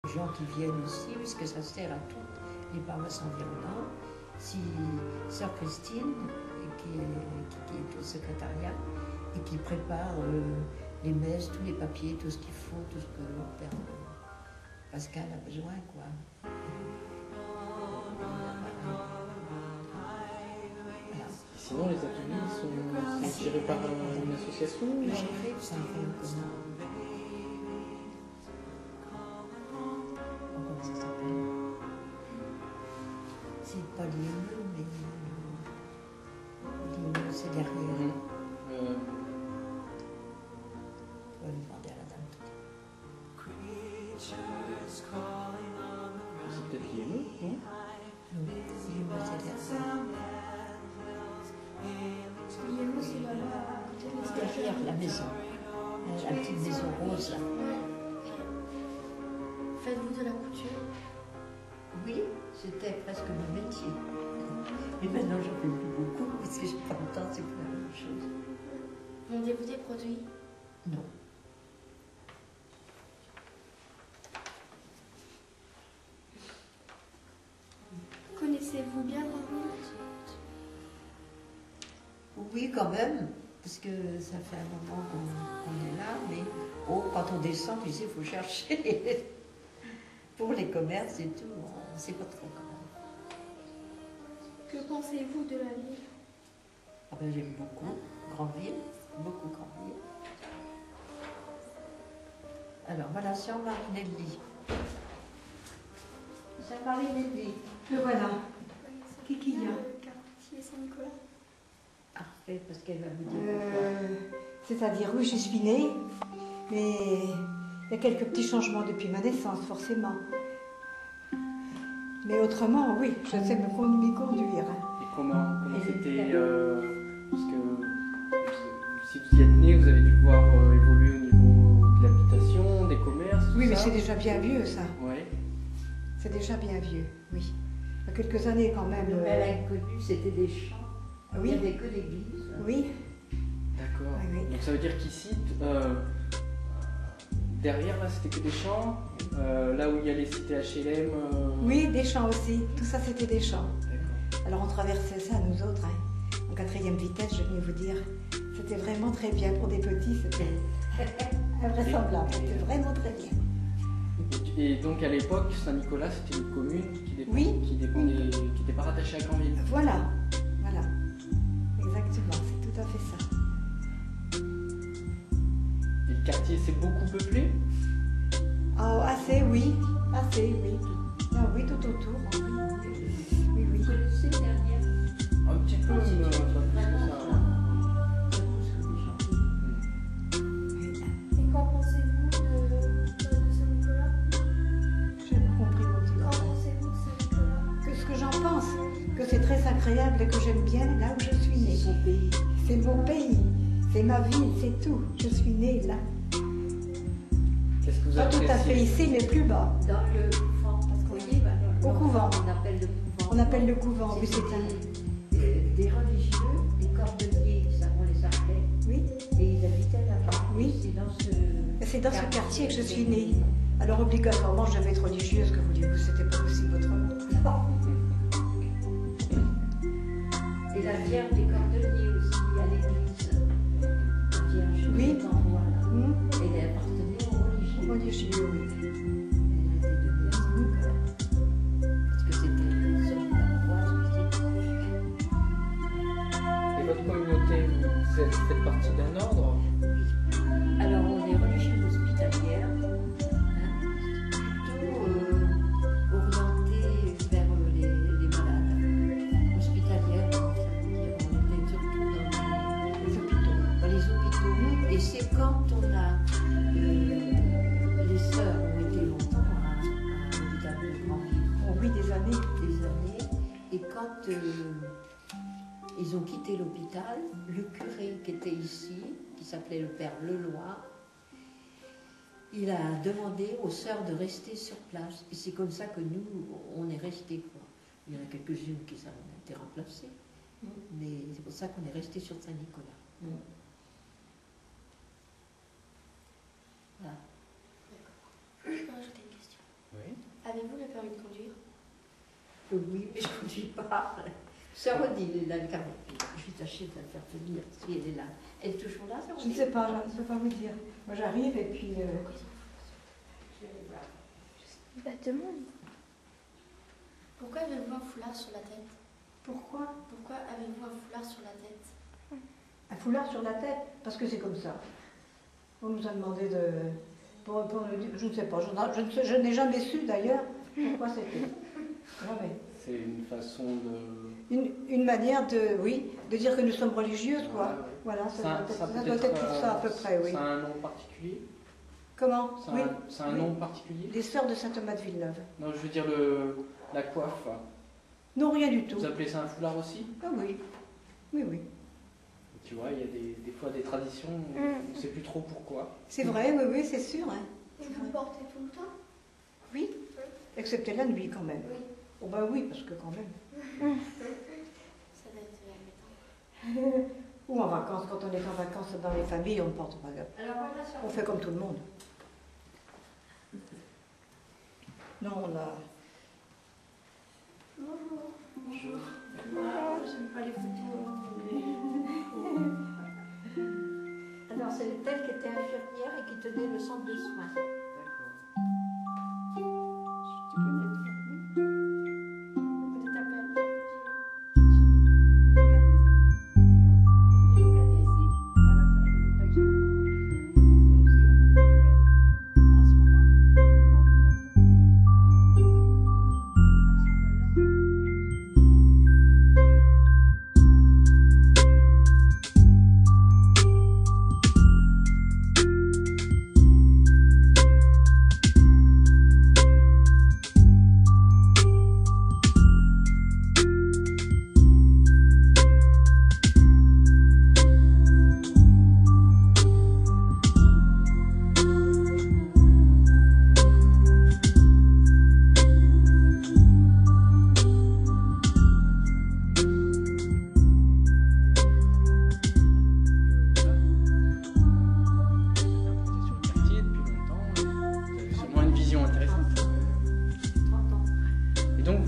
Les gens qui viennent aussi, puisque ça sert à toutes les paroisses environnantes. Si Sœur Christine, qui est au secrétariat, et qui prépare les messes, tous les papiers, tout ce qu'il faut, tout ce que le Père Pascal a besoin, quoi. Voilà. Sinon, les ateliers sont gérés par une association? Gérés, ça fait comment ça s'appelle? C'est pas l'IME, mais l'IME, c'est derrière. On va lui demander à la dame. C'est peut-être l'IME, non? Non, l'IME, c'est derrière. L'IME, c'est là-bas. Derrière la maison. La petite maison rose, là. Faites-vous de la couture? Oui, c'était presque mon métier. Mais maintenant, j'en fais plus beaucoup, parce que j'ai pas le temps, c'est plus la même chose. Vendez-vous des produits? Non. Connaissez-vous bien Grandville? Oui, quand même, parce que ça fait un moment qu'on est là, mais quand on descend, tu sais, il faut chercher. Pour les commerces et tout, on ne sait pas trop quand même. Que pensez-vous de la ville? Ah ben, j'aime beaucoup Grandville, beaucoup Grandville. Alors voilà, Sœur Marinelli. Sœur Marinelli. Le voilà. Qui y a? Le quartier Saint-Nicolas. Parfait, parce qu'elle va vous dire. C'est-à-dire, oui, je suis née, mais il y a quelques petits changements depuis ma naissance, forcément. Mais autrement, oui, je sais m'y conduire. Et comment c'était parce que si vous y êtes né, vous avez dû voir évoluer au niveau de l'habitation, des commerces, tout Oui, mais ça. c'est déjà bien vieux, ça. Ouais. C'est déjà bien vieux, oui. Il y a quelques années, quand même. Elle a connu, c'était des champs. Oui. Il n'y avait que l'église. Oui. D'accord. Oui, oui. Donc ça veut dire qu'ici, derrière, là, c'était que des champs. Là où il y a les cités HLM. Oui, des champs aussi. Tout ça, c'était des champs. D'accord. Alors, on traversait ça, nous autres, hein. En 4e vitesse, je vais vous dire. C'était vraiment très bien. Pour des petits, c'était invraisemblable. C'était vraiment très bien. Et donc à l'époque, Saint-Nicolas, c'était une commune Oui. qui n'était pas rattachée à Grandville. Voilà. Voilà. Exactement. C'est tout à fait ça. Et le quartier s'est beaucoup peuplé? Ah, assez, oui. Assez, oui. Ah, oui, tout autour. Oui, oui. Vous connaissez derrière? Un petit peu, Si mais tu pas plus que ça. Et qu'en pensez-vous de Saint-Nicolas? J'ai pas compris mon petit Qu'en garçon. pensez-vous de Saint-Nicolas? Que ce que j'en pense, que c'est très agréable et que j'aime bien là où je suis née. Son pays. C'est mon pays, c'est ma ville, c'est tout. Je suis née là. Qu'est-ce que vous Pas tout à fait appréciez? ici, mais plus bas. Dans le couvent, parce qu'on y va. Au couvent. On appelle le couvent. On appelle le couvent, oui, c'est un. Des religieux, des cordeliers, ça on les appelait. Oui, Et ils habitaient là-bas. Oui. C'est dans ce. et c'est dans ce quartier que je suis née. Alors obligatoirement, je devais être religieuse, que voulez-vous, c'était pas possible autrement. Et la Vierge des Cordeliers aussi, à l'église. La Vierge Oui. qui est en roi, là. Hum, Et elle appartenait aux religieux. Religieux, oui. Elle a été donnée à Saint-Nicolas. Parce que c'était une sorte d'armoise aussi. Et votre communauté, vous faites partie d'un ordre? Alors, on est religieuse hospitalière, plutôt orientée vers les malades. Hospitalière, ça veut dire, on était surtout dans les hôpitaux. Dans les hôpitaux. Et c'est quand on a. Les sœurs ont été longtemps à l'hôpital de Grandville, Oh, oui, des années. des années. Et quand ils ont quitté l'hôpital, le curé qui était ici, qui s'appelait le père Leloir, il a demandé aux sœurs de rester sur place. Et c'est comme ça que nous, on est restés, quoi. Il y en a quelques-unes qui ont été remplacées. Mais c'est pour ça qu'on est resté sur Saint-Nicolas. Voilà. Je peux rajouter une question. Oui. Avez-vous le permis de conduire? Oui, mais je ne conduis pas. Sœur Odile est là, le carnet. Je vais tâcher de la faire tenir, si elle est là. Elle est toujours là, Sœur Je ne Odile? sais pas, je ne peux pas vous dire. Moi j'arrive et puis... je vais aller voir. Bah, demande. Pourquoi avez-vous un foulard sur la tête? Pourquoi? Pourquoi avez-vous un foulard sur la tête? Un foulard sur la tête? Parce que c'est comme ça. On nous a demandé de... Pour nous dire, je ne sais pas, je n'ai jamais su d'ailleurs pourquoi c'était. Jamais. C'est une façon de... Une manière de, oui, de dire que nous sommes religieuses, quoi. Ouais, ouais. Voilà, ça doit peut être pour ça à peu près, oui. Ça a un nom particulier? Comment? Ça a Oui. ça a un Oui. nom particulier? Les sœurs de Saint-Thomas de Villeneuve. Non, je veux dire la coiffe. Non, rien du tout. Vous appelez ça un foulard aussi? Ah oui. Oui, oui. Tu vois, il y a des fois des traditions, on ne sait plus trop pourquoi. C'est vrai, oui, oui, c'est sûr. Hein. Et vous le portez tout le temps? Oui. Excepté la nuit quand même. Oui. Oh ben oui, parce que quand même. Ça doit être embêtant. Ou en vacances, quand on est en vacances dans les familles, on ne porte pas. Alors voilà, Sœur On fait comme tout le monde. Non, on a... Bonjour. Ah, j'aime pas les photos. Alors, c'est elle qui était infirmière et qui tenait le centre de soins. D'accord. Tu connais tout. Vous êtes appelé. En ce moment?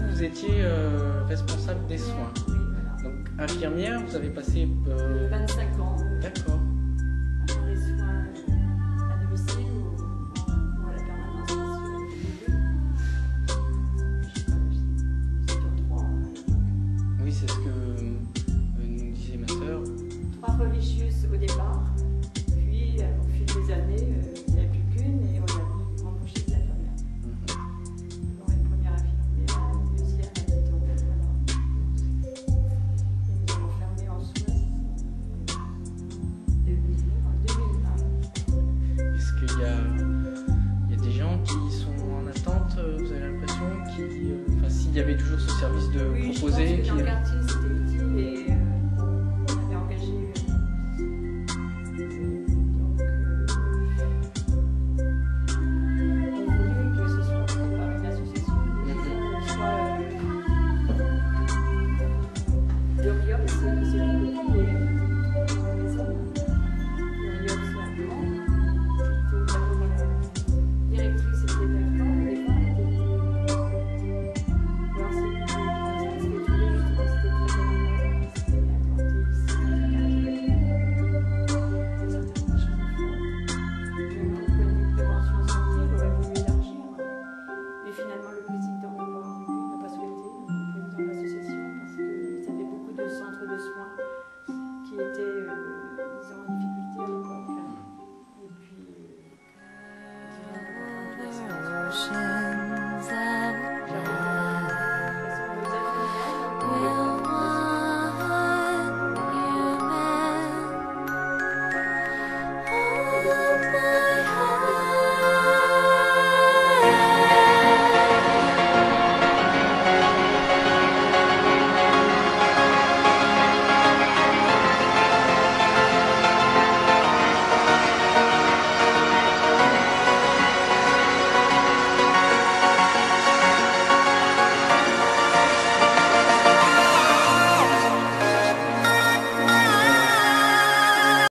Vous étiez responsable des soins. Oui, voilà. Donc infirmière, vous avez passé... 25 ans. D'accord. À faire les soins à domicile ou à la permanence sur 3. Oui, c'est ce que nous disait ma sœur. 3 religieuses au départ, puis au fil des années, il n'y avait plus qu'une et on a embauché des infirmières. Donc une première infirmière, une deuxième habitant, voilà. Et nous avons fermé en soins en 2020. Est-ce qu'il y a des gens qui sont en attente, vous avez l'impression, enfin, s'il y avait toujours ce service de Oui, proposer, je pense que dans le quartier c'était utile et on avait engagé. On voulait que ce soit fait par une association, soit l'Oriol, c'est celui qui occupe les maisons. L'Oriol, c'est un grand. C'était vraiment la directrice était d'accord, au départ, elle était alors c'est parce que tous les justement c'était très bien, c'était implanté ici dans un quartier des interventions chez enfants. Même au point de vue prévention santé, il aurait voulu élargir. Mais finalement le président